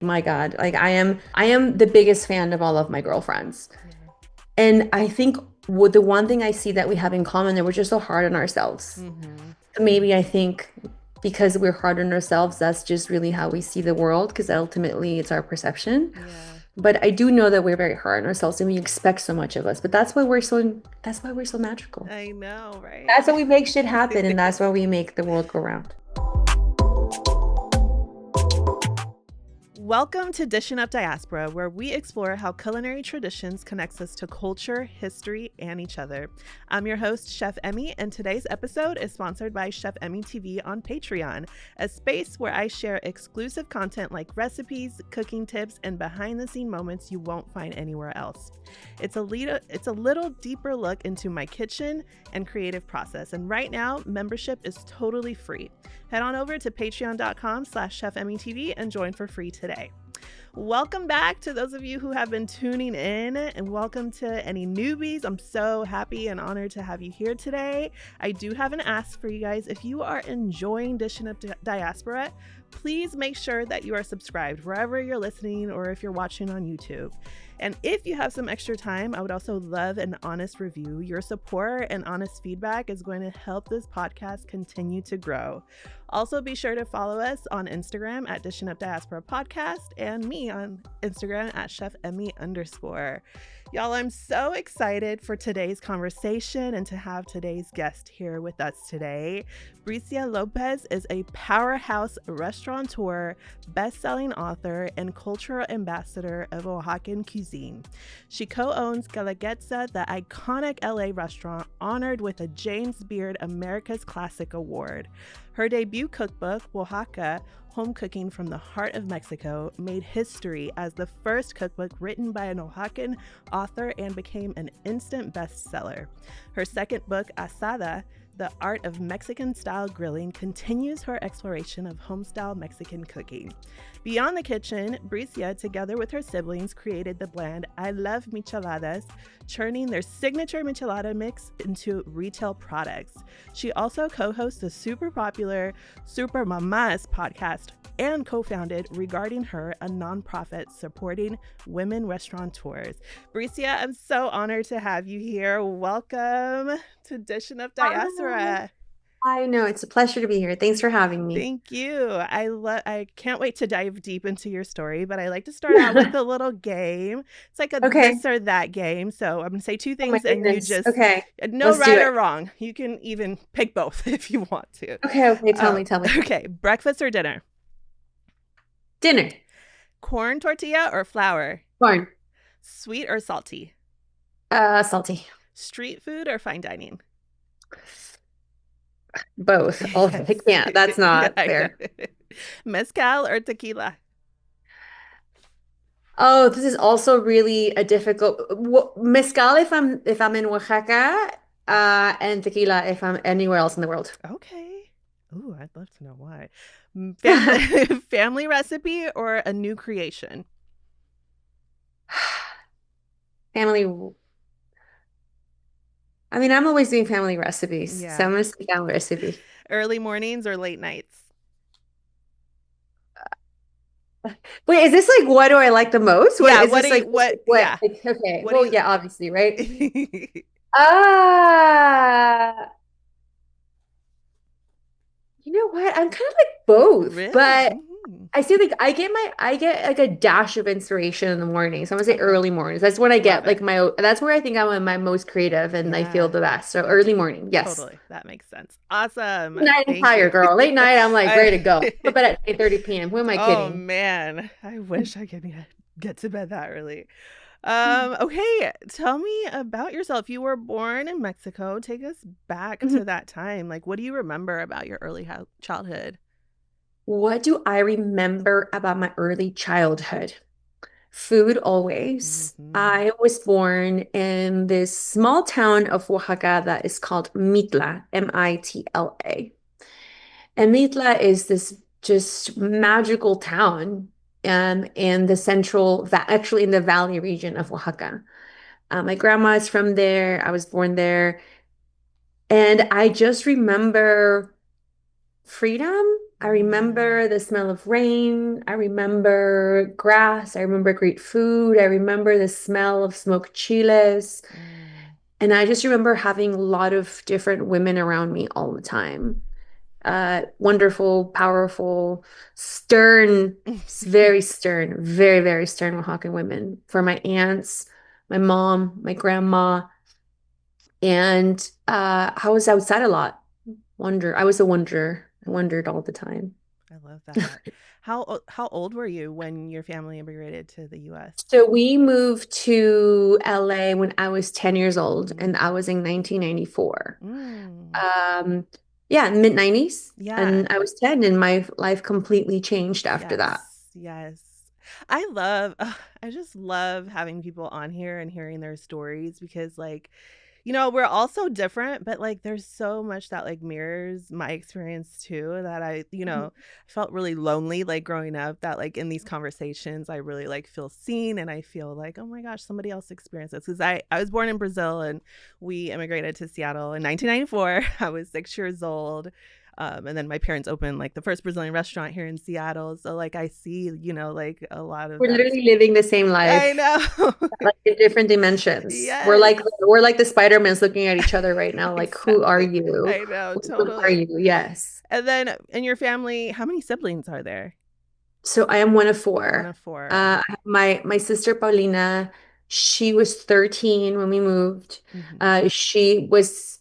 my God. Like I am the biggest fan of all of my girlfriends. Yeah. And I think what the one thing I see that we have in common that we're just so hard on ourselves. Mm-hmm. Maybe I think because we're hard on ourselves, that's just really how we see the world, because ultimately it's our perception. Yeah. But I do know that we're very hard on ourselves and we expect so much of us. But that's why we're so magical. I know, right? That's why we make shit happen and that's why we make the world go round. Welcome to Dishin Up Diaspora, where we explore how culinary traditions connects us to culture, history, and each other. I'm your host, Chef Emme, and today's episode is sponsored by Chef Emme TV on Patreon, a space where I share exclusive content like recipes, cooking tips, and behind-the-scene moments you won't find anywhere else. It's a little deeper look into my kitchen and creative process, and right now, membership is totally free. Head on over to patreon.com/chefemmetv and join for free today. Welcome back to those of you who have been tuning in, and welcome to any newbies. I'm so happy and honored to have you here today. I do have an ask for you guys. If you are enjoying Dishin Up Diaspora, please make sure that you are subscribed wherever you're listening or if you're watching on YouTube. And if you have some extra time, I would also love an honest review. Your support and honest feedback is going to help this podcast continue to grow. Also, be sure to follow us on Instagram at Dishin Up Diaspora Podcast and me on Instagram at Chef Emme _. Y'all, I'm so excited for today's conversation and to have today's guest here with us today. Bricia Lopez is a powerhouse restaurateur, best-selling author, and cultural ambassador of Oaxacan cuisine. She co-owns Guelaguetza, the iconic LA restaurant honored with a James Beard America's Classic Award. Her debut cookbook, Oaxaca, Home Cooking from the Heart of Mexico, made history as the first cookbook written by an Oaxacan author and became an instant bestseller. Her second book, Asada, The Art of Mexican-Style Grilling, continues her exploration of home-style Mexican cooking. Beyond the kitchen, Bricia, together with her siblings, created the brand I Love Micheladas, churning their signature michelada mix into retail products. She also co-hosts the super popular Super Mamas podcast and co-founded Regarding Her, a nonprofit supporting women restaurateurs. Bricia, I'm so honored to have you here. Welcome to Dishin Up Hi. Diaspora. I know it's a pleasure to be here. Thanks for having me. Thank you. I can't wait to dive deep into your story, but I like to start out with a little game. It's like a Okay. this or that game. So I'm gonna say two Oh my things and you goodness. just Okay. no Let's do right or it. wrong. You can even pick both if you want to. Okay, okay, tell me, tell me. Okay, breakfast or dinner? Dinner. Corn tortilla or flour? Corn. Sweet or salty? Salty. Street food or fine dining? Both. Oh, I Yes. can't. That's Yeah, not I know. fair. Mezcal or tequila? Oh, this is also really a difficult mezcal if I'm in Oaxaca, and tequila if I'm anywhere else in the world. Okay. Ooh, I'd love to know why. Family family recipe or a new creation? Family. I mean, I'm always doing family recipes, so Yeah. I'm gonna say family recipe. Early mornings or late nights? Wait, is this like what do I like the most? What Yeah, is what do this you like? what What? yeah. Like, okay. What do Well, you yeah, obviously, right? You know what? I'm kind of like both, Really? but Mhm. I see like I get like a dash of inspiration in the morning. So I'm gonna say Okay. early mornings. That's when I Love get it. like that's where I think I'm at my most creative and I feel Yeah. the best. So early morning, yes. Totally. That makes sense. Awesome. Late night I'm Thank you. tired, girl. Late night I'm like I ready to go. Go to bed at 8:30 p.m. Who am I Oh kidding? man, I wish I could get to bed that early. Okay, tell me about yourself. You were born in Mexico. Take us back Mhm. to that time. Like, what do you remember about your early childhood? What do I remember about my early childhood? Food always. Hmm. I was born in this small town of Oaxaca that is called Mitla, Mitla. And Mitla is this just magical town in the actually in the valley region of Oaxaca. My grandma is from there. I was born there. And I just remember freedom. I Mm. remember the smell of rain. I remember grass. I remember great food. I remember the smell of smoked chiles. Mm. And I just remember having a lot of different women around me all the time. Wonderful, powerful, stern, very stern, very, very stern Oaxacan women. For my aunts, my mom, my grandma, and I was outside a lot. I was a wanderer. I wandered all the time. I love that. How old were you when your family immigrated to the US? So we moved to LA when I was 10 years old, and Mm. I was in 1994. Mm. Um, yeah, mid 90s. Yeah. And I was 10, and my life completely changed after that. Yes. Yes. I love I just love having people on here and hearing their stories because like we're all so different, but like there's so much that like mirrors my experience too that felt really lonely like growing up that like in these conversations I really like feel seen and I feel like, oh my gosh, somebody else experienced this. Because I was born in Brazil and we immigrated to Seattle in 1994. I was 6 years old. And then my parents opened like the first Brazilian restaurant here in Seattle. So like I see, like a lot of We're that. literally living the same I life, know. like in different dimensions. We're Yes. like we're like the Spider-Mans looking at each other right now, like, who are Exactly. you? I know, Who are totally. you? Yes. And then in your family, how many siblings are there? So I am one of One four. of four. My sister Paulina, she was 13 when we moved. Mm-hmm. She was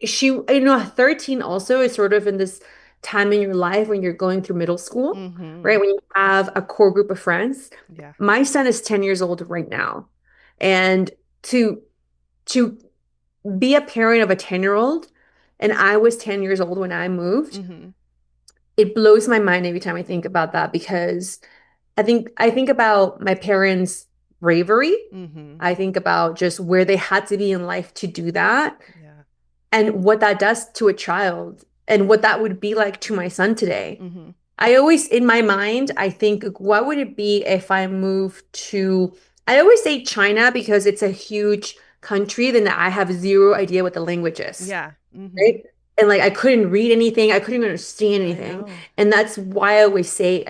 she 13 also is sort of in this time in your life when you're going through middle school, Mm-hmm. right? When you have a core group of friends. Yeah. My son is 10 years old right now. And to to be a parent of a 10-year-old, and I was 10 years old when I moved, Mm-hmm. it blows my mind every time I think about that because I think about my parents' bravery. Mm-hmm. I think about just where they had to be in life to do that Yeah. and what that does to a child and what that would be like to my son today. Mm-hmm. I always, in my mind, I think, what would it be if I moved to, I always say China because it's a huge country, then I have zero idea what the language is, Yeah. Mm-hmm. right? And like I couldn't read anything, I couldn't even understand I anything. know. And that's why I always say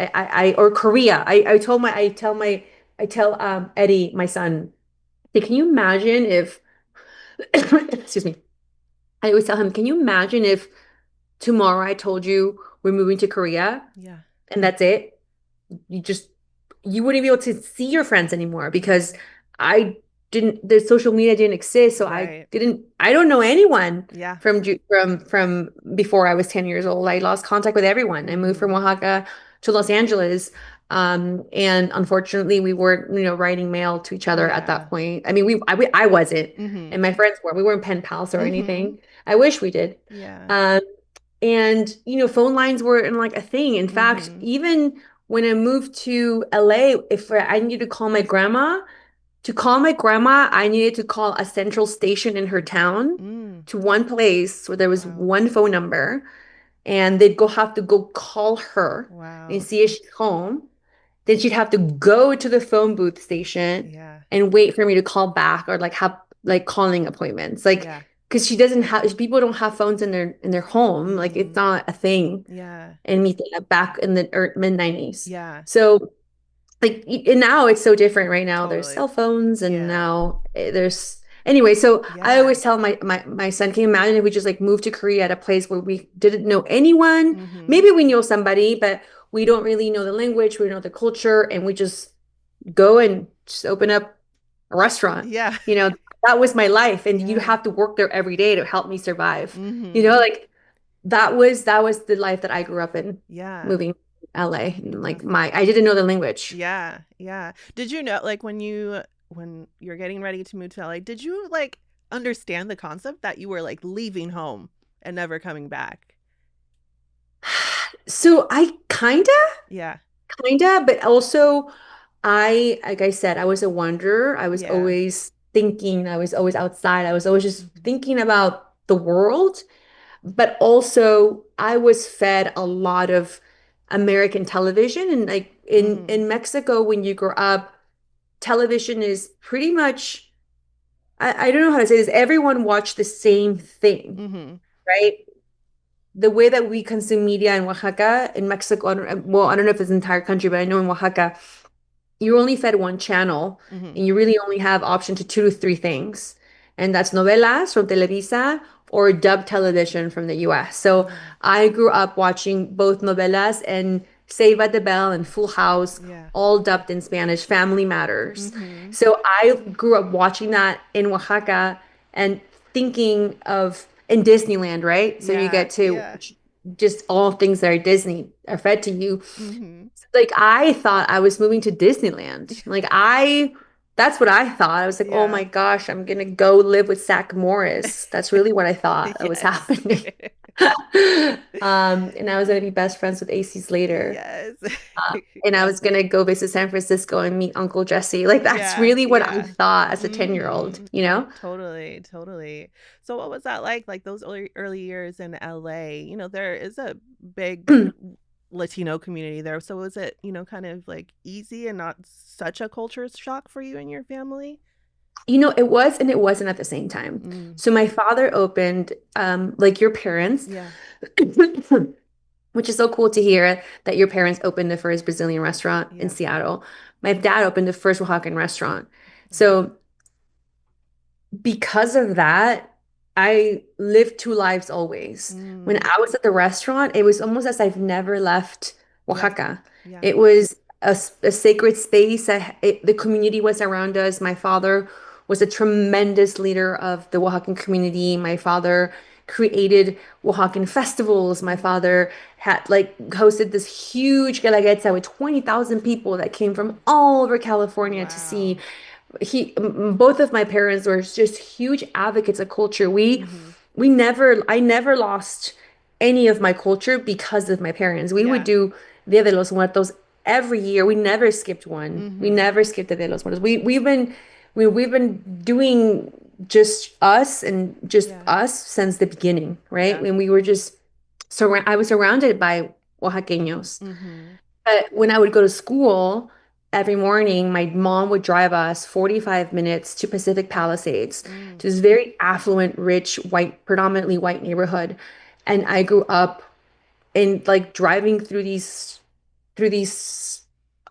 or Korea. I tell Eddie, my son, hey, can you imagine if excuse me. I always tell him, can you imagine if tomorrow I told you we're moving to Korea Yeah. and that's it? You just you wouldn't be able to see your friends anymore because I didn't the social media didn't exist, so Right. I don't know anyone Yeah. from before I was 10 years old. I lost contact with everyone. I moved from Mm-hmm. Oaxaca to Los Angeles. And unfortunately we weren't, writing mail to each other at Yeah. that point. I mean, I wasn't, Mm-hmm. and my friends were. We weren't pen pals or Mm-hmm. anything. I wish we did. Yeah. Um, and phone lines weren't like a thing. In fact, Mm-hmm. even when I moved to LA, if I needed to call my grandma, I needed to call a central station in her town Mm. to one place where there was Wow. one phone number, and they'd go have to go call her and Wow. see if she's home. Then she'd have to go to the phone booth station Yeah. and wait for me to call back or like have like calling appointments. Like, Yeah. because she doesn't have people don't have phones in their home. Like, it's Mm-hmm. not a thing Yeah. in Mitla back in the mid 90s. Yeah. So like, and now it's so different. Right now there's Totally. cell phones, and Yeah. now there's anyway. So I Yeah. always tell my son, can you imagine if we just like moved to Korea at a place where we didn't know anyone? Mm-hmm. Maybe we know somebody, but we don't really know the language, we don't know the culture, and we just go and just open up a restaurant. Yeah. You know, that was my life, and you Yeah. have to work there every day to help me survive. Mm-hmm. Like, that was the life that I grew up in, Yeah. moving to LA. And like, That's I didn't know the language. yeah. Yeah. Did you know like when you're getting ready to move to LA, did you like understand the concept that you were like leaving home and never coming back? So I Yeah. but also like I said, I was a wanderer. I was Yeah. always thinking, I was always outside. I was always just Mm-hmm. thinking about the world, but also I was fed a lot of American television. And like Mm-hmm. in Mexico, when you grow up, television is pretty much, I don't know how to say this, everyone watched the same thing, Mm-hmm. right? the way that we consume media in Oaxaca, in Mexico, well, I don't know if it's the entire country, but I know in Oaxaca, you're only fed one channel Hmm. and you really only have option to two to three things. And that's novelas from Televisa or dubbed television from the US. So Yeah. I grew up watching both novelas and Saved by the Bell and Full House, Yeah. all dubbed in Spanish, Family Matters. Hmm. So I grew up watching that in Oaxaca and thinking of in Disneyland, right? So you Yeah. get to Yeah. just all things that are Disney are fed to you. Hmm. Like I thought I was moving to Disneyland. That's what I thought. I was like, oh my Yeah. gosh, I'm gonna go live with Zach Morris. That's really what I thought that was Yes. happening. And I was gonna be best friends with AC Slater. Yes. And I was gonna go visit San Francisco and meet Uncle Jesse. Like that's Yeah. really what I Yeah. thought as a 10-year-old, Hmm. you know? Totally, totally. So what was that like those early years in LA? There is a big Latino community there. So was it, kind of like easy and not such a culture shock for you and your family? You know, it was and it wasn't at the same time. Mm. So my father opened, like your parents, Yeah. which is so cool to hear that your parents opened the first Brazilian restaurant in Yeah. Seattle. My dad opened the first Oaxacan restaurant. Yeah. So because of that, I lived two lives always. When Mm. I was at the restaurant, it was almost as I've never left Yeah. Oaxaca. Yeah. It was a sacred space. The community was around us. My father was a tremendous leader of the Oaxacan community. My father created Oaxacan festivals. My Mm. father had like hosted this huge Guelaguetza with 20,000 people that came from all over California to see Wow. both of my parents were just huge advocates of culture. Hmm. I never lost any of my culture because of my parents. We would Yeah. do Dia de los Muertos every year. We never skipped one. We Hmm. never skipped the Dia de los Muertos. We've been doing just us and just Yeah. us since the beginning, right? Yeah. When we were just I was surrounded by Oaxaqueños. Hmm. But when I would go to school every morning, my mom would drive us 45 minutes to Pacific Palisades, Mm. to this very affluent, rich, white, predominantly white neighborhood. And I grew up in like driving through these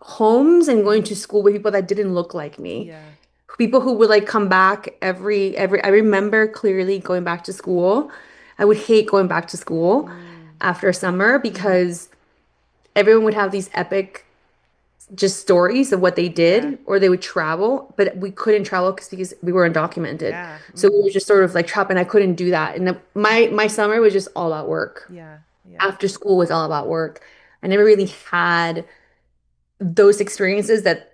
homes and going to Hmm. school with people that didn't look like me. Yeah. People who would like come back every I remember clearly going back to school. I would hate going back to school Mm. after summer Hmm. because everyone would have these epic just stories of what they Yeah. did, or they would travel, but we couldn't travel because we were undocumented. Yeah. So we Hmm. were just sort of like trapped, and I couldn't do that. And my summer was just all about work. Yeah. Yeah. After school was all about work. I never really had those experiences that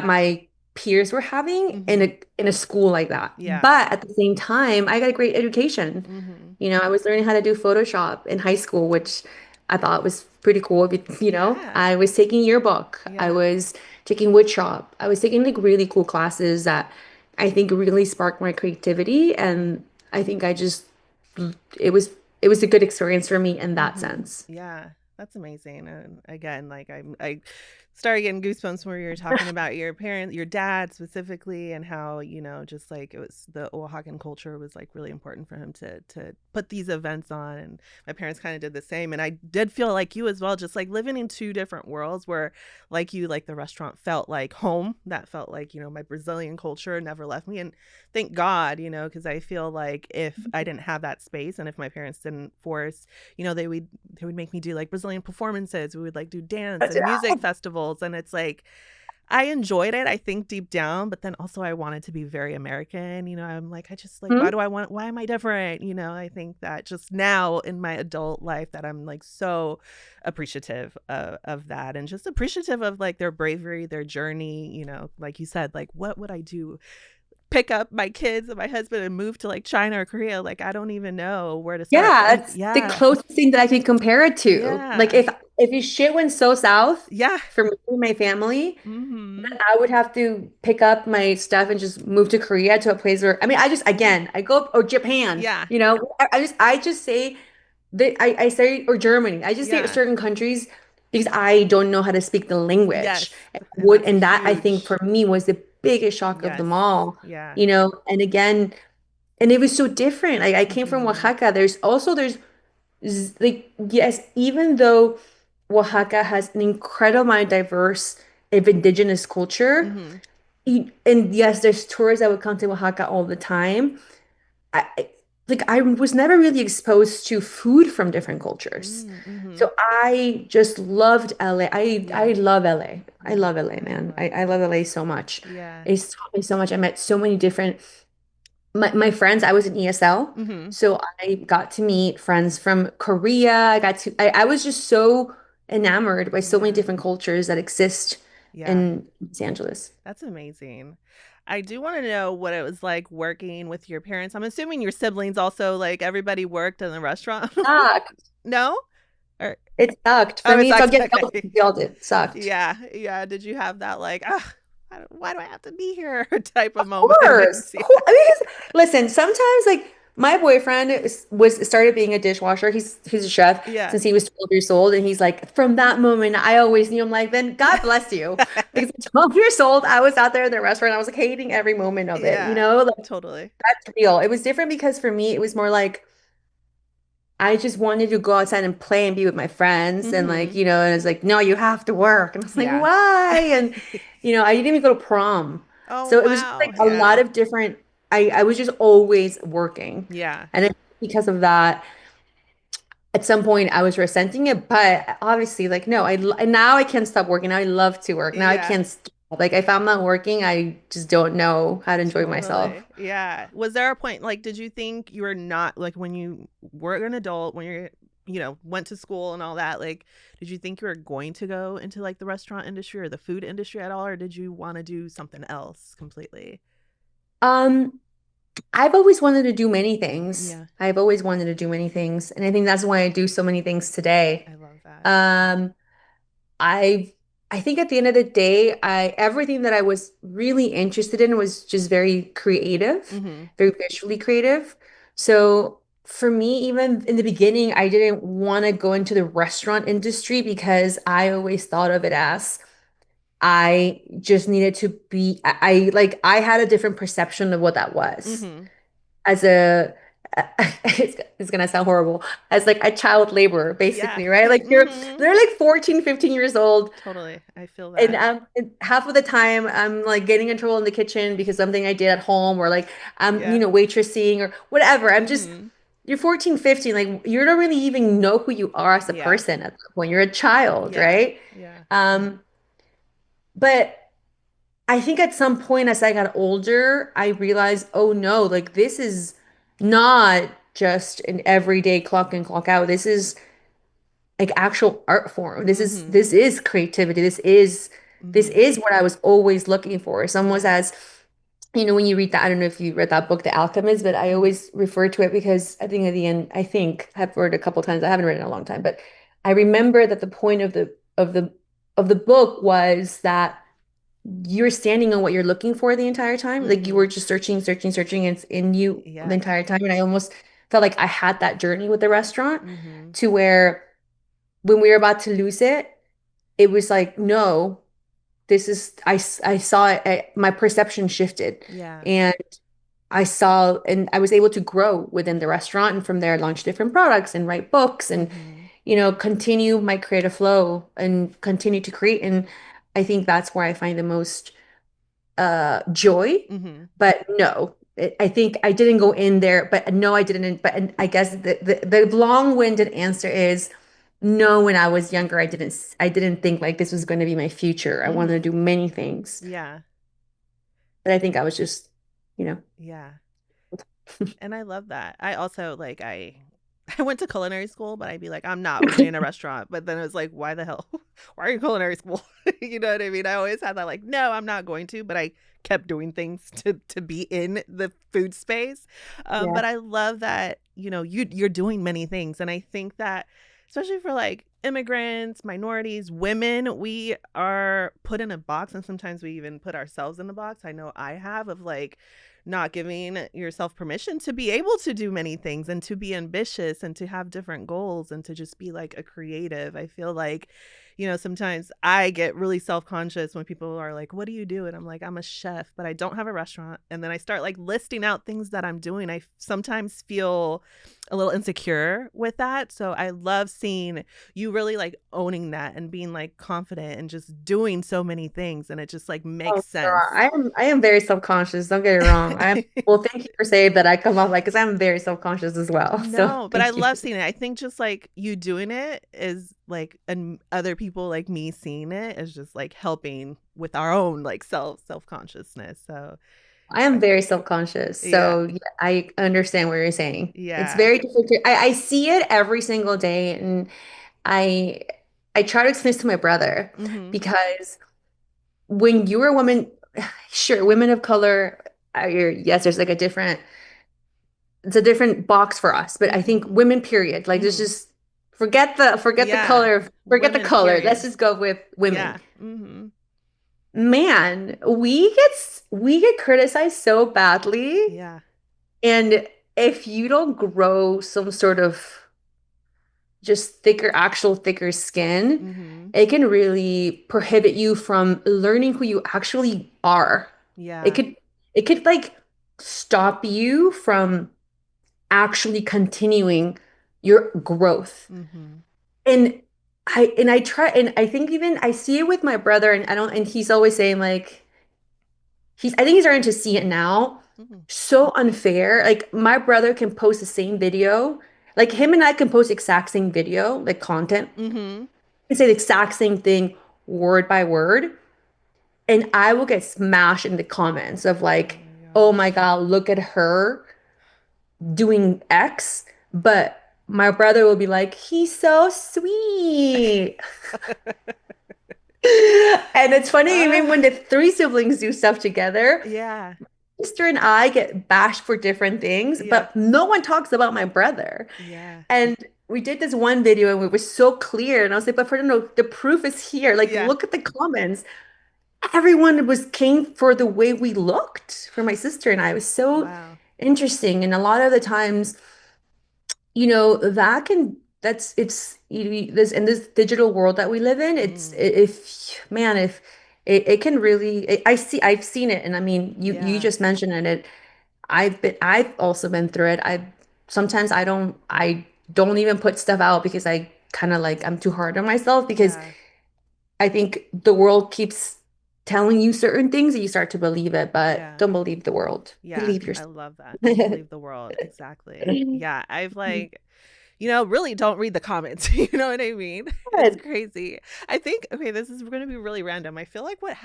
my peers were having Hmm. in a school like that. Yeah. But at the same time, I got a great education. Hmm. You know, I was learning how to do Photoshop in high school, which I thought was pretty cool. You know, Yeah. I was taking yearbook. I Yeah. was taking wood shop. I was taking like really cool classes that I think really sparked my creativity. And I think it was, it was a good experience for me in that Hmm. sense. Yeah, that's amazing. And again, like I started getting goosebumps when you were talking about your parents, your dad specifically, and how just like it was the Oaxacan culture was like really important for him to put these events on, and my parents kind of did the same. And I did feel like you as well, just like living in two different worlds, where like the restaurant felt like home, that felt like my Brazilian culture never left me, and thank God, because I feel like if I didn't have that space, and if my parents didn't force, they would make me do like Brazilian performances. We would like do dance and music festivals. And it's like, I enjoyed it, I think deep down, but then also I wanted to be very American. I'm like, I just like, Mhm. why am I different? I think that just now in my adult life that I'm like so appreciative of that, and just appreciative of like their bravery, their journey, like you said, like what would I do? Pick up my kids and my husband and move to like China or Korea? Like, I don't even know where to start. Yeah, And that's the yeah, closest thing that I can compare it to. Like yeah, if you shit went so south yeah. for me and my family, Hmm. then I would have to pick up my stuff and just move to Korea, to a place where I mean I just again I go or Japan, Yeah, you know. I just say that I say or Germany. I just say yeah. certain countries because I don't know how to speak the language. Yes. And that's And that I think huge. for me was the biggest shock of Yes. them all, Yeah. you know. And again, and it was so different. Like I came from Hmm. Oaxaca. There's like, yes, even though Oaxaca has an incredible amount of diverse of indigenous culture, Mm-hmm. and yes, there's tourists that would come to Oaxaca all the time. I like I was never really exposed to food from different cultures. Mm-hmm. So I just loved LA. I Yeah. love LA. I Yeah. love LA, I man. love I love LA. LA so much. Yeah. It's taught me so much. I met so many different my friends, I was in ESL. Mm-hmm. So I got to meet friends from Korea. I was just so enamored by so many Yeah. different cultures that exist Yeah. in Los Angeles. That's amazing. I do want to know what it was like working with your parents. I'm assuming your siblings also, like, everybody worked in the restaurant. Sucked. No? Or It sucked. oh, For it me, so sucked. again, Okay. we all did. Sucked. Yeah. Yeah. Did you have that, like, ah, why do I have to be here type of Course. moments? Yeah. I mean, listen, sometimes like my boyfriend was started being a dishwasher. He's a chef Yeah. since he was 12 years old. And he's like, from that moment, I always knew. I'm like, then God bless you. Because at 12 years old, I was out there in the restaurant. I was like hating every moment of it, Yeah. Like Totally. that's real. It was different because for me, it was more like I just wanted to go outside and play and be with my friends. And like, Mm-hmm. and it's like, no, you have to work. And I was like, Yeah. why? And I didn't even go to prom. Oh, So it was just wow. like a lot Yeah. of different, I was just always working. Yeah. And then because of that, at some point I was resenting it, but obviously like, no, and now I can't stop working. Now I love to work. Now I Yeah. can't stop. Like if I'm not working, I just don't know how to enjoy myself. Totally. Yeah. Was there a point, like, did you think you were not, like, when you were an adult, when you're, went to school and all that, like, did you think you were going to go into, like, the restaurant industry or the food industry at all, or did you want to do something else completely? Um, I've always wanted to do many things. Yeah. I've always wanted to do many things, and I think that's why I do so many things today. I love that. Um, I I think at the end of the day, I everything that I was really interested in was just very creative, Mm-hmm. very visually creative. So for me, even in the beginning, I didn't want to go into the restaurant industry because I always thought of it as I just needed to be like I had a different perception of what that was Mm-hmm. as a it's gonna sound horrible as like a child laborer Yeah. basically, right? Like Mm-hmm. they're like 14, 15 years old Totally. I feel and that. and half of the time I'm like getting in trouble in the kitchen because something I did at home or like I'm Yeah. waitressing or whatever. I'm just Mm-hmm. you're 14, 15, like you don't really even know who you are as a Yeah. person at that point. You're a child, Yeah. right? Yeah. Um but I think at some point as I got older, I realized, oh no, like this is not just an everyday clock in, clock out. This is like actual art form. Mm-hmm. This is creativity. This Mm-hmm. is what I was always looking for. It's almost Yeah. as, when you read that, I don't know if you read that book, The Alchemist, but I Mm-hmm. always refer to it because I think at the end, I think I've read it a couple times. I haven't read it in a long time, but I remember that the point of the book was that you're standing on what you're looking for the entire time. Like you were Mm-hmm. just searching, searching, searching. And it's in you the Yeah. entire time. And I almost felt like I had that journey with the restaurant Mm-hmm. to where when we were about to lose it, it was like, no, this is, I saw it, my perception shifted. Yeah. And I saw, and I was able to grow within the restaurant. And from there, launch different products and write books and, Mm-hmm. continue my creative flow and continue to create. And I think that's where I find the most joy. Mm-hmm. But no, I think I didn't go in there, but no, I didn't. But and I guess the long-winded answer is no, when I was younger, I didn't think like this was going to be my future. I wanted Mm-hmm. to do many things. Yeah. But I think I was just, you know. Yeah. And I love that. I also, like, I went to culinary school, but I'd be like, I'm not opening a restaurant. But then it was like, why the hell? Why are you in culinary school? You know what I mean? I always had that, like, no, I'm not going to, but I kept doing things to be in the food space. Yeah. But I love that, you're doing many things. And I think that, especially for, like, immigrants, minorities, women, we are put in a box, and sometimes we even put ourselves in the box. I know I have, of like, not giving yourself permission to be able to do many things and to be ambitious and to have different goals and to just be like a creative. I feel like, sometimes I get really self-conscious when people are like, what do you do? And I'm like, I'm a chef, but I don't have a restaurant. And then I start like listing out things that I'm doing. I sometimes feel a little insecure with that. So I love seeing you really like owning that and being like confident and just doing so many things. And it just like Oh, makes girl, sense. I am very self-conscious. Don't get it wrong. Well, thank you for saying that I come off like because I'm very self-conscious as well. So No, but I thank you. love seeing it. I think just like you doing it is like, and other people like me seeing it is just like helping with our own like self-consciousness. So I am I, very self-conscious. yeah, So yeah, I understand what you're saying. It's yeah. very different. I see it every single day, and I I try to explain this to my brother Mm-hmm. because when you're a woman, sure, women of color, yes, there's like it's a different box for us. But I think Mm-hmm. women, period, like there's Mm-hmm. just forget the Yeah. color, forget the Women, color. Let's period. just go with women. Yeah. Mm-hmm. Man, we get criticized so badly, Yeah. and if you don't grow some sort of just thicker skin, Mm-hmm. it can really prohibit you from learning who you actually are. It Yeah. could it could like stop you from actually continuing your growth. Mm-hmm. And I try, and I think even I see it with my brother, and I don't and he's always saying like I think he's starting to see it now. Mm-hmm. So unfair. Like my brother can post the same video. Like him and I can post exact same video, like content. Mm-hmm. And say the exact same thing word by word. And I will get smashed in the comments of Oh like, my oh my gosh. God, look at her doing X. But my brother will be like, he's so sweet. And it's funny, even when uh, the three siblings do stuff together, yeah. sister and I get bashed for different things, Yeah. but no one talks about my brother. Yeah. And we did this one video and we were so clear. And I was like, but Fernando, the proof is here. Like, Yeah. look at the comments. Everyone was came for the way we looked for my sister and I. It was so Wow. interesting. And a lot of the times, that can that's it's this in this digital world that we live in, it's Mm. if man, if it can really I've seen it. And I mean, you Yeah. just mentioned it. I've also been through it. I sometimes I don't even put stuff out because I kind of like I'm too hard on myself because Yeah. I think the world keeps telling you certain things and you start to believe it, but Yeah. don't believe the world. Yeah. Believe I yourself. love that. Don't believe the world. Exactly. Yeah. I've like, really don't read the comments. You know what I mean? It's Good. crazy. I think, okay, this is going to be really random. I feel like what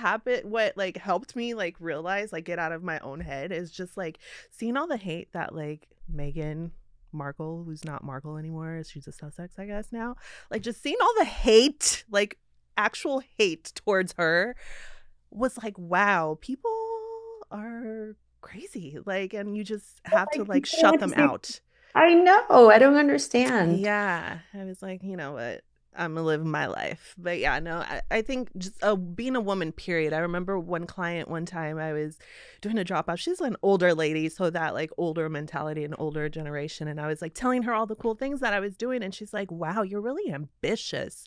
like helped me like realize, like get out of my own head is just like seeing all the hate that like Meghan Markle, who's not Markle anymore, she's a Sussex, I guess now, like just seeing all the hate, like actual hate towards her was like, wow, people are crazy. Like, and you just have to Like like people shut want to them say, out. I know, I don't understand. Yeah. I was like, you know what? I'm gonna live my life. But yeah, no, I think just being a woman, period. I remember one client one time I was doing a drop off. She's an older lady, so that like older mentality and older generation. And I was like telling her all the cool things that I was doing. And she's like, wow, you're really ambitious.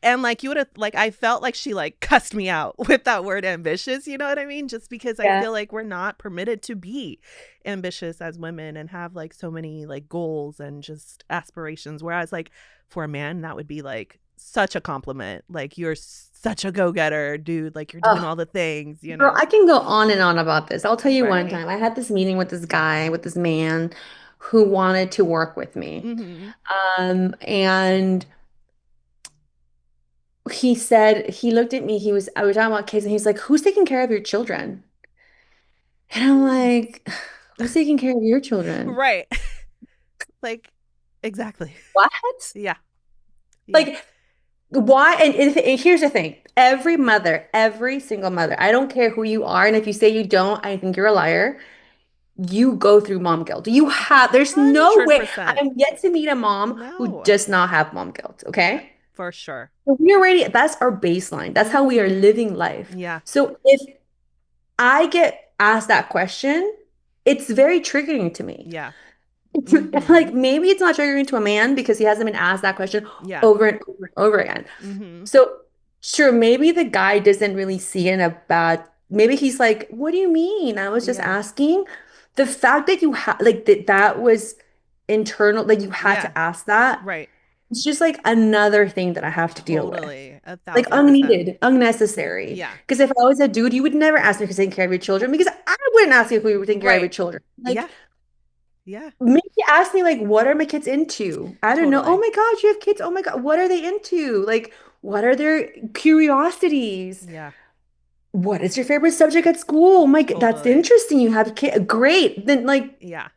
And like you would have like I felt like she like cussed me out with that word ambitious, you know what I mean? Just because I Yeah. feel like we're not permitted to be ambitious as women and have like so many like goals and just aspirations. Whereas like for a man, that would be like such a compliment. Like you're such a go-getter, dude. Like you're doing Oh, all the things, girl, I can go on and on about this. I'll tell you one Right. time I had this meeting with this guy, with this man who wanted to work with me. Mm-hmm. And he said, he looked at me, I was talking about kids, and he's like, who's taking care of your children? And I'm like, who's taking care of your children? Right. Like exactly. What? Yeah. Yeah. Like, why? And here's the thing. Every mother, every single mother, I don't care who you are. And if you say you don't, I think you're a liar. You go through mom guilt. There's no way. 100%. I'm yet to meet a mom who No. does not have mom guilt. Okay. For sure. So that's our baseline. That's how we are Mm-hmm. living life. Yeah. So if I get asked that question, it's very triggering to me. Yeah. Like Mm-hmm. maybe it's not triggering to a man because he hasn't been asked that question Yeah. over and over and over again. Mm-hmm. So sure, maybe the guy doesn't really see it in a bad, maybe he's like, what do you mean? I was just Yeah. asking. The fact that you had like that was internal, like you had Yeah. to ask that. Right. It's just like another thing that I have to deal with. Totally. A Like thousand percent. unneeded, unnecessary. Yeah. Because if I was a dude, you would never ask me if you're taking care of your children because I wouldn't ask you if we were taking care of your Right. children. Yeah. Like Yeah. maybe ask me like, what are my kids into? I don't know. Oh Totally. my God, you have kids. Oh my God, what are they into? Like, what are their curiosities? Yeah. What is your favorite subject at school? Oh my God, that's Totally. interesting. You have a kid. Great. Then like Yeah.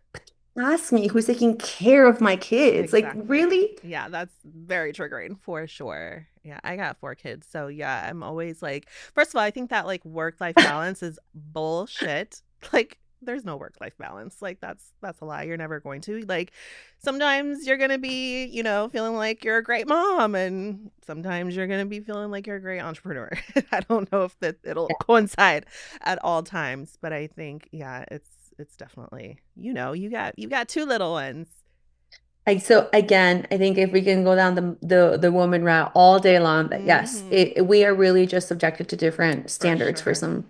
ask me who's taking care of my kids. Like, Exactly. really? Yeah, that's very triggering for sure. Yeah, I got 4 kids. So yeah, I'm always like, first of all, I think that like work-life balance is bullshit. Like there's no work-life balance. Like that's a lie. You're never going to. Like sometimes you're going to be, feeling like you're a great mom and sometimes you're going to be feeling like you're a great entrepreneur. I don't know if that it'll coincide at all times, but I think yeah, it's definitely, you got 2 little ones. Like so again, I think if we can go down the woman route all day long, that yes, Mhm. we are really just subjected to different For standards for sure. some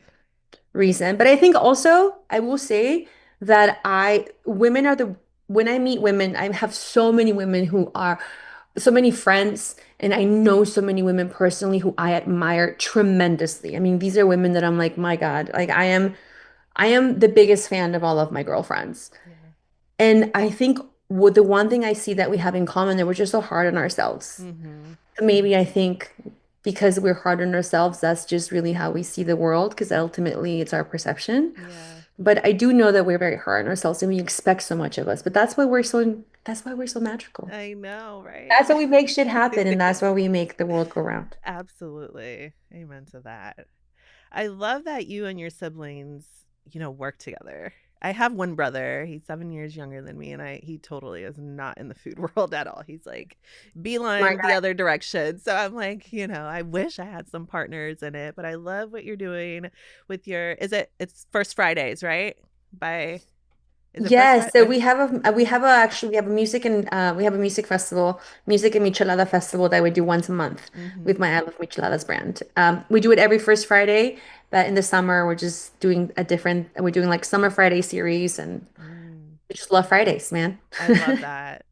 reason. But I think also I will say that I women are the when I meet women, I have so many women who are so many friends, and I know so many women personally who I admire tremendously. I mean, these are women that I'm like, my God, like I am the biggest fan of all of my girlfriends. Yeah. And I think what the one thing I see that we have in common that we're just so hard on ourselves. Mhm. Maybe I think because we're hard on ourselves, that's just really how we see the world, because ultimately it's our perception. Yeah. But I do know that we're very hard on ourselves and we expect so much of us. But that's why we're so magical. I know, right? That's why we make shit happen and that's why we make the world go round. Absolutely. Amen to that. I love that you and your siblings, work together. I have one brother. He's 7 years younger than me, and he totally is not in the food world at all. He's like My beeline the God. other direction. So I'm like, I wish I had some partners in it, but I love what you're doing with it's First Fridays, right? By Is it First Yes, Friday? so we have a music festival, music and michelada festival that we do once a month Mm-hmm. with my I Love Micheladas brand. We do it every first Friday, but in the summer we're doing like Summer Friday series, and Mm. we just love Fridays, man. I love that.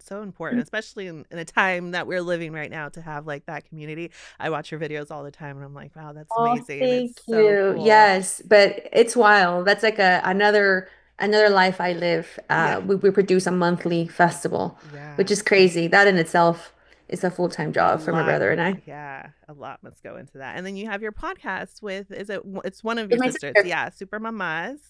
So important, especially in a time that we're living right now, to have like that community. I watch your videos all the time and I'm like, wow, that's Oh, amazing. It's thank so you. cool. Yes, but it's wild. That's like another life I live. Yeah. We produce a monthly festival, which Yeah. is crazy. That in itself is a full-time A job for my lot. brother and I. Yeah. A lot must go into that. And then you have your podcast it's one of your With my sisters. sister. Yeah. Super Mamas.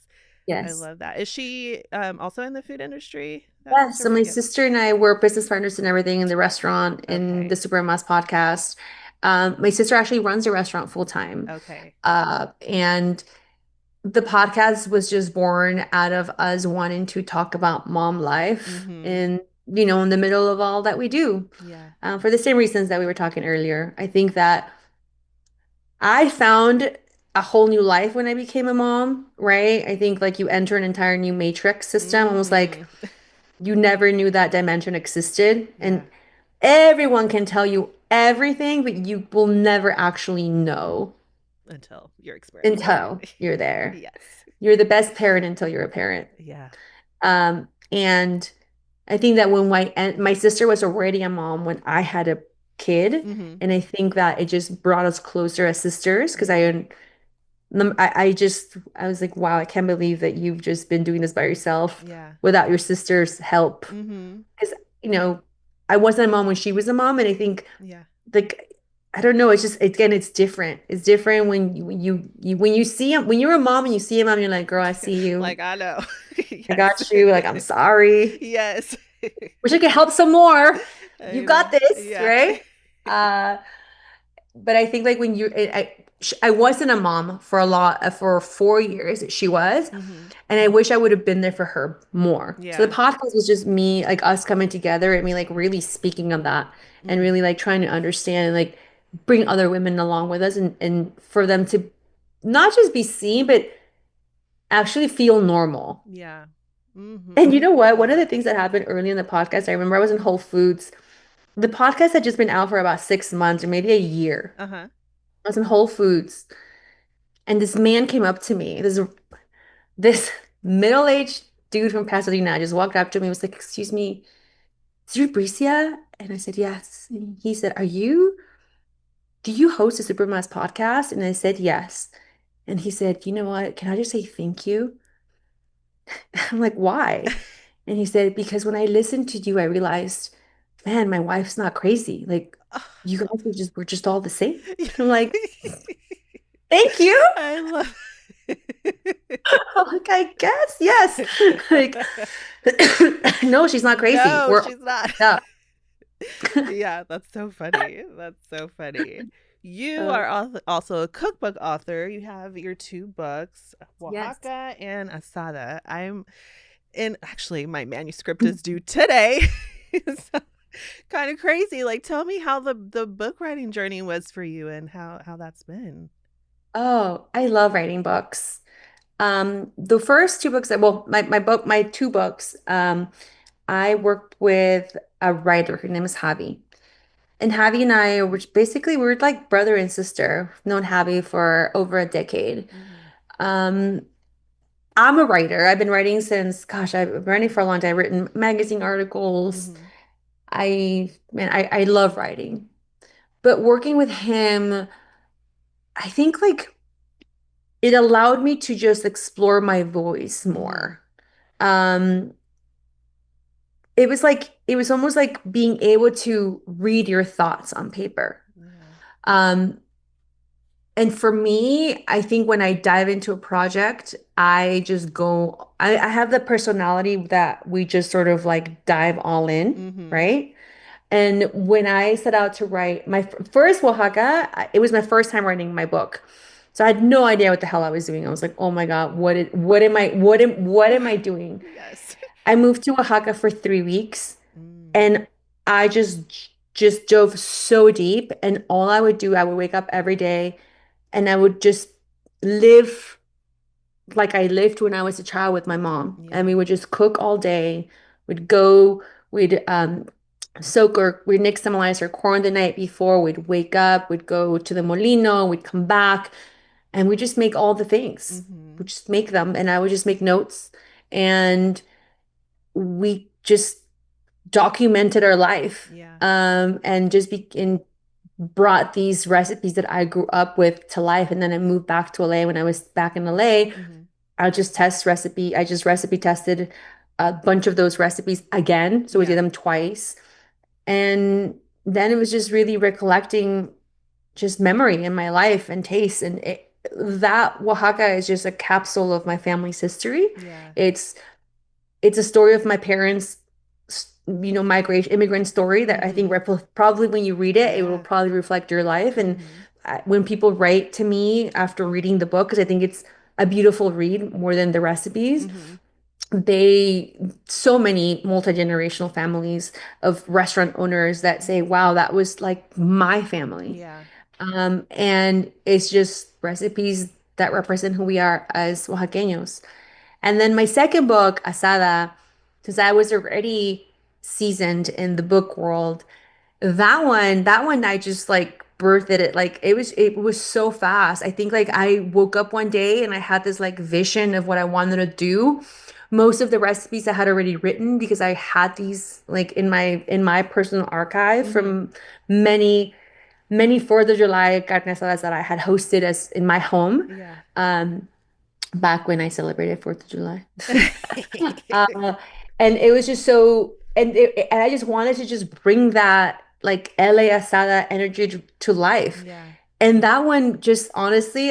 I Yes. love that. Is she also in the food industry? That Yes. sister So of yours? my Yeah. sister and I were business partners in everything in the restaurant, in the Okay. Super Mas podcast. My sister actually runs a restaurant full time. Okay. And the podcast was just born out of us wanting to talk about mom life Mm-hmm. and, in the middle of all that we do. Yeah. For the same reasons that we were talking earlier. I think that I found a whole new life when I became a mom, right? I think like you enter an entire new matrix system, almost like Mm-hmm. you never knew that dimension existed. Yeah. And everyone can tell you everything, but you will never actually know Until you're experiencing until it. you're there. Yes. You're the best parent until you're a parent. Yeah. And I think that when my sister was already a mom when I had a kid, Mm-hmm. and I think that it just brought us closer as sisters because Yeah. I was like, wow, I can't believe that you've just been doing this by yourself Yeah. without your sister's help. Mm-hmm. Because, you know, I wasn't a mom when she was a mom, and I think Yeah. like I don't know, it's just again, it's different. It's different when when you see him when you're a mom and you see a mom, you're like, girl, I see you. Like I know. I Yes. got you. Like, I'm sorry. Yes. Wish I could help some more. You I got know. this, Yeah. right? Uh, but I think like when I wasn't a mom for 4 years. She was, Mm-hmm. and I wish I would have been there for her more. So the Yeah. podcast was just me, like us coming together and me like really speaking on that and Mm-hmm. really like trying to understand and like bring other women along with us and for them to not just be seen, but actually feel normal. Yeah. And you Mm-hmm. know what? One of the things that happened early in the podcast, I remember I was in Whole Foods. The podcast had just been out for about 6 months or maybe a year. Uh-huh. I was in Whole Foods, and this man came up to me. This middle-aged dude from Pasadena just walked up to me and was like, "Excuse me, is you Bricia?" And I said, "Yes." And he said, Do you host a Supermass podcast?" And I said, "Yes." And he said, "You know what? Can I just say thank you?" I'm like, "Why?" And he said, "Because when I listened to you, I realized, man, my wife's not crazy. Like, you guys we're just all the same." I'm like, "Thank you." I love I'm like, "I guess, yes." Like, no, she's not crazy. No, We're she's not. yeah. Yeah, that's so funny. That's so funny. You Uh, are also a cookbook author. You have your two books, yes. Oaxaca and Asada. I'm and actually my manuscript is due today. So, kind of crazy. Like tell me how the book writing journey was for you and how that's been. Oh, I love writing books. The first two books that, well, my two books, I worked with a writer. Her name is Javi. And Javi and I were basically, we were like brother and sister. We've known Javi for over a decade. Mhm. Um, I'm a writer. I've been writing since, gosh, I've been writing for a long time. I've written magazine articles. Mhm. I love writing. But working with him, I think like it allowed me to just explore my voice Mhm. more. Um, it was almost like being able to read your thoughts on paper. Yeah. Um, and for me, I think when I dive into a project, I have the personality that we just sort of like dive all in, Mhm. right? And when I set out to write my first Oaxaca, it was my first time writing my book. So I had no idea what the hell I was doing. I was like, "Oh my God, what am I doing?" Yes. I moved to Oaxaca for 3 weeks, Mm. and I just dove so deep. And all I would do, I would wake up every day and I would just live like I lived when I was a child with my mom. And we Yeah. would just cook all day. We'd go, we'd we'd nixtamalize our corn the night before. We'd wake up, we'd go to the molino, we'd come back, and we just make all the things. We Mhm. just make them, and I would just make notes. And we just documented our life, Yeah. and just be and brought these recipes that I grew up with to life. And then I moved back to LA. When I was back in LA, Mhm. I just recipe tested a bunch of those recipes again. So we did Yeah. them twice. And then it was just really recollecting just memory in my life and taste. And that Oaxaca is just a capsule of my family's history. Yeah. It's it's a story of my parents, migration, immigrant story that I think Mhm. probably when you read it, it will Yeah. probably reflect your life. And Mhm. when people write to me after reading the book, because I think it's a beautiful read more than the recipes, Mhm. they, so many multi-generational families of restaurant owners that say, wow, that was like my family. Yeah. And it's just recipes that represent who we are as Oaxaqueños. And then my second book, Asada, because I was already seasoned in the book world, that one I just like birthed it. Like it was so fast. I think like I woke up one day and I had this like vision of what I wanted to do. Most of the recipes I had already written because I had these like in my personal archive Mhm. from many many 4th of July carne asadas that I had hosted as in my home. Yeah. Um, back when I celebrated 4th of July. Uh, and it was just so, and I just wanted to just bring that like LA Asada energy to life. Yeah. And that one, just honestly,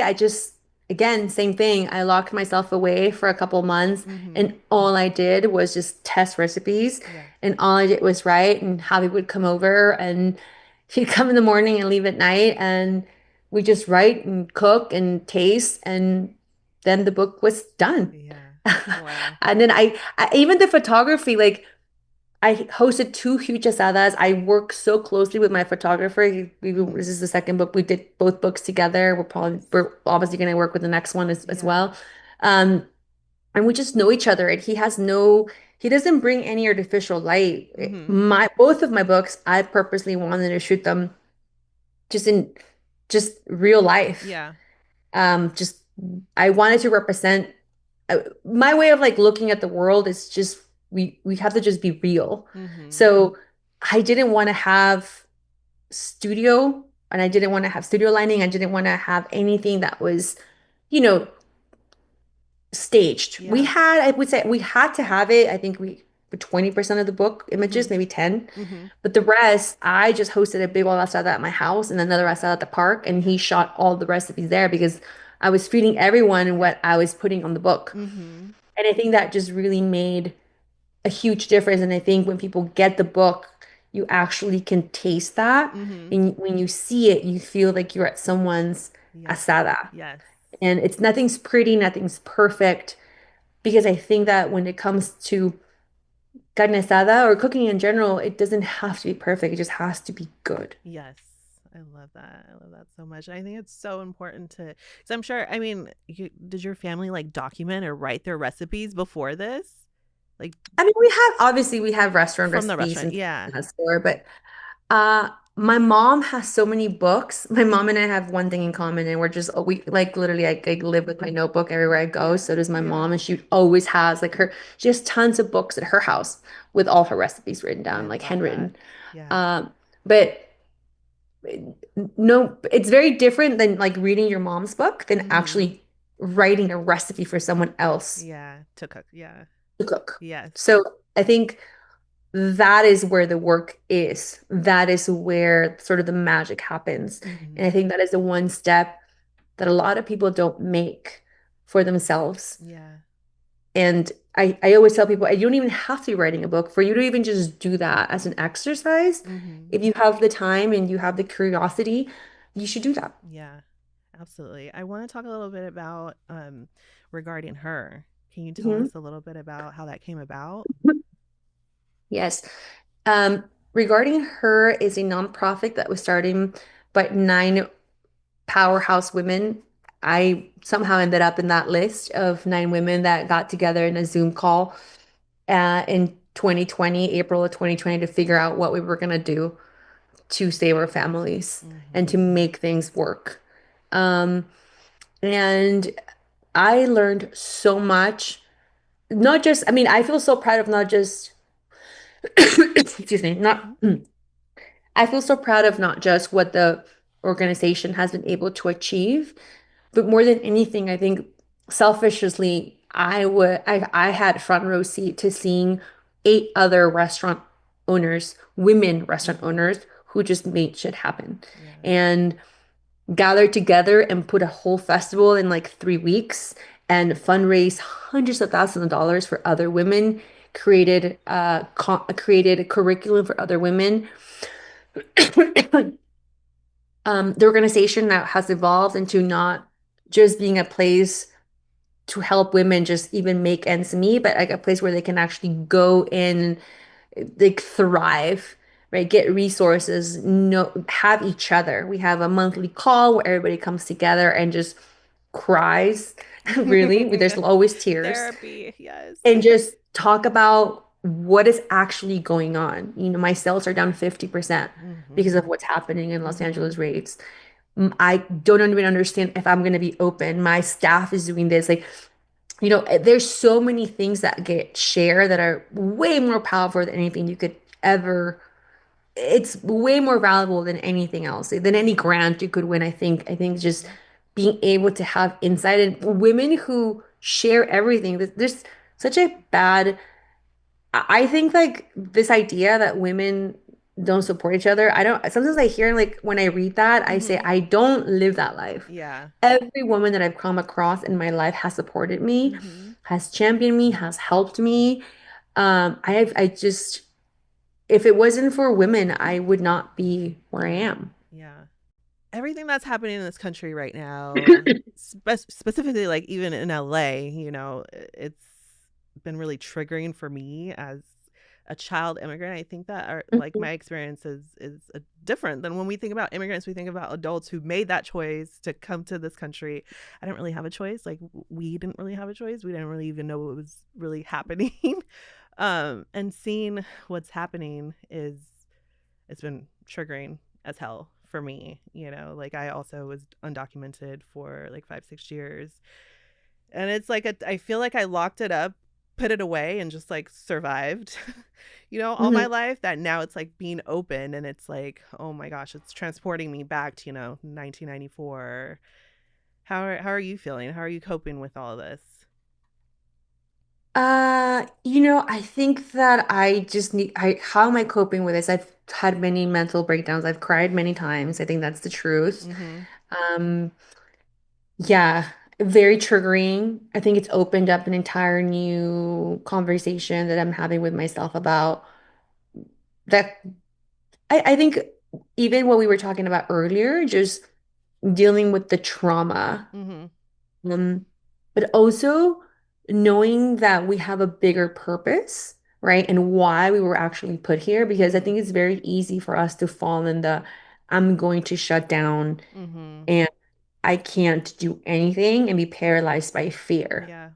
again, same thing. I locked myself away for a couple months, Mhm. and all I did was just test recipes, Yeah. and all I did was write. And Javi would come over, and he'd come in the morning and leave at night, and we just write and cook and taste, and then the book was done. Yeah. Wow. And then even the photography, like I hosted two huge asadas. I work so closely with my photographer. Mhm. This is the second book. We did both books together. We're obviously going to work with the next one as Yeah. well. Um, and we just know each other, and he doesn't bring any artificial light. Mm-hmm. My both of my books, I purposely wanted to shoot them just in just real life. Yeah. Just I wanted to represent my way of like looking at the world is just we have to just be real. Mm-hmm. So I didn't want to have studio, and I didn't want to have studio lighting. I didn't want to have anything that was, you know, staged. We Yeah. had, I would say we had to have it. I think we for 20% of the book Mm-hmm. images, maybe 10. Mm-hmm. But the rest, I just hosted a big old asada at my house and another asada at the park, and he shot all the recipes there because I was feeding everyone what I was putting on the book. Mm-hmm. And I think that just really made a huge difference. And I think when people get the book, you actually can taste that. Mm-hmm. And when you see it, you feel like you're at someone's Yes. asada. Yes. And it's nothing's pretty, nothing's perfect. Because I think that when it comes to carne asada or cooking in general, it doesn't have to be perfect. It just has to be good. Yes. I love that. I love that so much. I think it's so important to, because I'm sure, I mean, did your family like document or write their recipes before this? Like I mean, we have obviously we have restaurant from the recipes restaurant? and Yeah. in that store, but my mom has so many books. My mom and I have one thing in common, and we're just we like literally I live with my notebook everywhere I go. Yeah. So does my mom, and she always has like she has tons of books at her house with all her recipes written down, I like love that. handwritten. Yeah. But no, it's very different than like reading your mom's book than Mm-hmm. actually writing a recipe for someone else Yeah. To cook. Yeah. to cook. Yes. So I think that is where the work is. That is where sort of the magic happens. And Mm-hmm. I think that is the one step that a lot of people don't make for themselves. Yeah. And I always tell people, you don't even have to be writing a book for you to even just do that as an exercise. Mm-hmm. If you have the time and you have the curiosity, you should do that. Yeah. Absolutely. I want to talk a little bit about regarding her. Can you tell Mhm. us a little bit about how that came about? Yes. Regarding her is a nonprofit that was started by 9 powerhouse women. I somehow ended up in that list of 9 women that got together in a Zoom call in 2020, April of 2020, to figure out what we were going to do to save our families and Mm-hmm. to make things work. Um, and I learned so much. Not just, I mean, I feel so proud of not just, excuse me, not, Mm-hmm. I feel so proud of not just what the organization has been able to achieve, but more than anything, I think selfishly, I had front row seat to seeing 8 other restaurant owners, women restaurant Mm-hmm. owners, who just made shit happen Yeah. and gathered together and put a whole festival in like 3 weeks and fundraise hundreds of thousands of dollars for other women, created a curriculum for other women. The organization now has evolved into not just being a place to help women just even make ends meet, but like a place where they can actually go in, like thrive, right? Get resources, have each other. We have a monthly call where everybody comes together and just cries. Really, there's always tears, Therapy. Yes. and just talk about what is actually going on. My sales are down 50% because Mm-hmm. of what's happening in Los Mm-hmm. Angeles rates. I don't even understand if I'm going to be open. My staff is doing this. Like, there's so many things that get shared that are way more powerful than anything you could ever. It's way more valuable than anything else, than any grant you could win. I think just Mm-hmm. being able to have insight and women who share everything. There's such a bad. I think like this idea that women don't support each other. I don't. Sometimes I hear like when I read that, I say Mm-hmm. I don't live that life. Yeah. Every woman that I've come across in my life has supported me, Mm-hmm. has championed me, has helped me. I just, if it wasn't for women, I would not be where I Yeah. am. Yeah. Everything that's happening in this country right now, specifically like even in LA, it's been really triggering for me as a child immigrant. I think that like Mhm. my experience is different than when we think about immigrants. We think about adults who made that choice to come to this country. I didn't really have a choice. Like we didn't really have a choice. We didn't really even know what was really happening. And seeing what's happening is it's been triggering as hell for me. Like I also was undocumented for like 5-6 years, and it's like I feel like I locked it up, put it away, and just like survived, all my Mhm. life. That now it's like being open, and it's like, oh my gosh, it's transporting me back to 1994. How are you feeling? How are you coping with all this? I think that how am I coping with this? I've had many mental breakdowns. I've cried many times. I think that's the truth. Mm-hmm. Um, yeah, very triggering. I think it's opened up an entire new conversation that I'm having with myself about that. I think even what we were talking about earlier, just dealing with the trauma. Mm-hmm. Um, but also knowing that we have a bigger purpose, right? And why we were actually put here, because I Mm-hmm. think it's very easy for us to fall in the I'm going to shut down Mm-hmm. and I can't do anything and be paralyzed by fear. Yeah.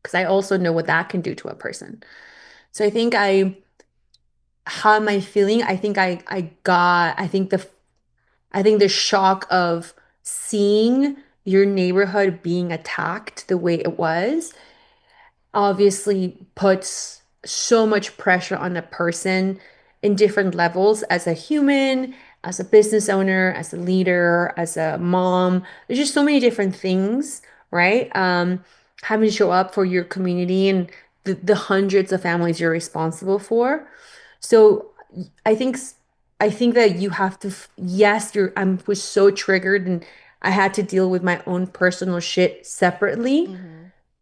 Because I also know what that can do to a person. So how am I feeling? I think the shock of seeing your neighborhood being attacked the way it was obviously puts so much pressure on a person in different levels as a human, as a business owner, as a leader, as a mom. There's just so many different things, right? Having to show up for your community and the hundreds of families you're responsible for. So I think I think that you have to yes, I was so triggered and I had to deal with my own personal shit separately Mm-hmm.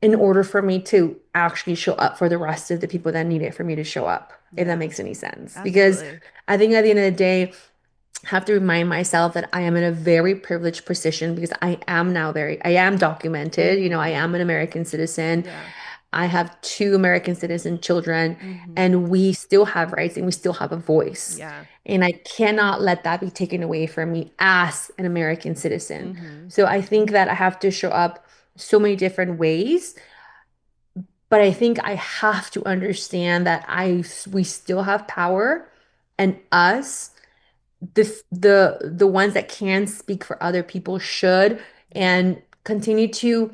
in order for me to actually show up for the rest of the people that need it for me to show up, if that Yeah. makes any sense. Because Absolutely. I think at the end of the day, I have to remind myself that I am in a very privileged position because I am documented, I Mm-hmm. am an American citizen. Yeah. I have two American citizen children, Mm-hmm. and we still have rights and we still have a voice. Yeah. And I cannot let that be taken away from me as an American citizen. Mm-hmm. So I think that I have to show up so many different ways, but I think I have to understand that we still have power, and us, the ones that can speak for other people should, Yeah. and continue to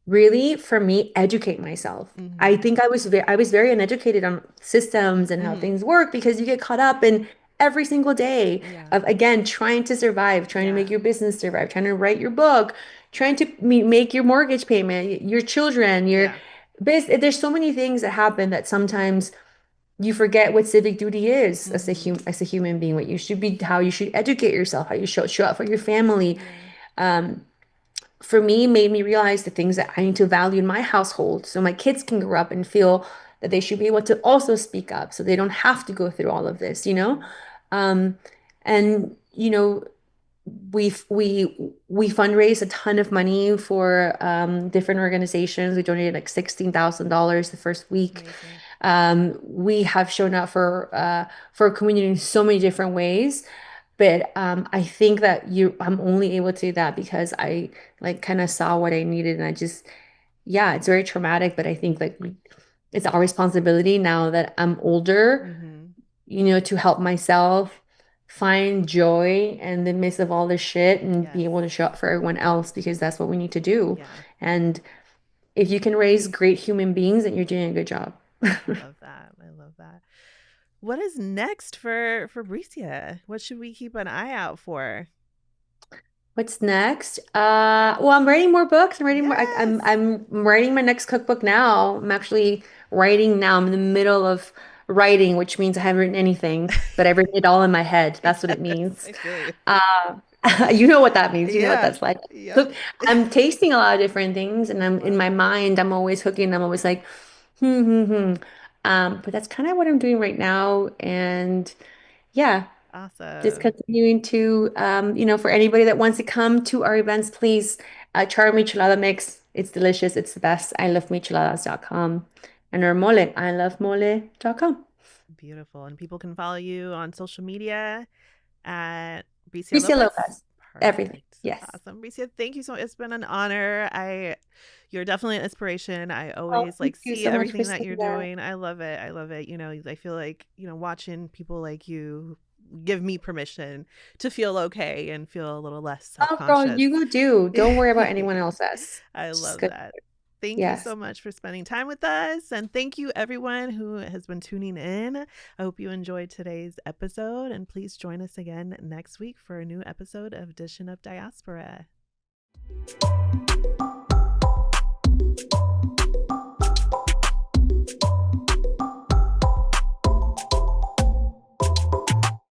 really, for me, educate myself. I Mm-hmm. think I was very uneducated on systems and how Mm-hmm. things work because you get caught up in every single day Yeah. of, again, trying to survive, trying to make Yeah. your business survive, trying to write your book, trying to make your mortgage payment, your children, your Yeah. there's so many things that happen that sometimes you forget what civic duty is as Mm-hmm. as a human being, what you should be, how you should educate yourself, how you show up for your family. Yeah. Um, for me, made me realize the things that I need to value in my household so my kids can grow up and feel that they should be able to also speak up so they don't have to go through all of this, you know? Mm-hmm. Um, and we fundraise a ton of money for different organizations. We donated like $16,000 the first week. Amazing. We have shown up for a community in so many different ways. But I think that I'm only able to do that because I like kind of saw what I needed, and yeah, it's very traumatic. But I think like it's our responsibility now that I'm older, Mm-hmm. to help myself find joy in the midst of all this shit and be Yes. able to show up for everyone else because that's what we need to do. Yeah. And if you can raise great human beings, then you're doing a good job. I love that. I love that. What is next for Bricia? What should we keep an eye out for? What's next? Well, I'm writing more books. I'm writing more. Yes. I'm writing my next cookbook now. I'm actually writing now. I'm in the middle of writing, which means I haven't written anything, but I've written it all in my head. That's what it Yes, means. I feel you. Uh, you know what that means. You know what Yeah. that's like. Yep. Look, I'm tasting a lot of different things, and I'm in Love my it. mind. I'm always hooking. I'm always like, hmm. But that's kind of what I'm doing right now, and yeah, just Awesome. continuing to, for anybody that wants to come to our events, please try our michelada mix. It's delicious. It's the best. I love micheladas.com. And our mole, I love mole.com. Beautiful. And people can follow you on social media at Bricia Bricia Lopez. Lopez. Everything. Perfect. Yes. Awesome. Bricia, thank you so much. It's been an honor. You're definitely an inspiration. I Oh, always thank you see so much for everything that you're saying that. doing. I love it. I love it. I feel like, watching people like you give me permission to feel okay and feel a little less Oh, girl, self-conscious. you go do. Don't worry about anyone else's. I Just love good. that. Thank you Yes. so much for spending time with us. And thank you, everyone who has been tuning in. I hope you enjoyed today's episode. And please join us again next week for a new episode of Dishin Up Diaspora.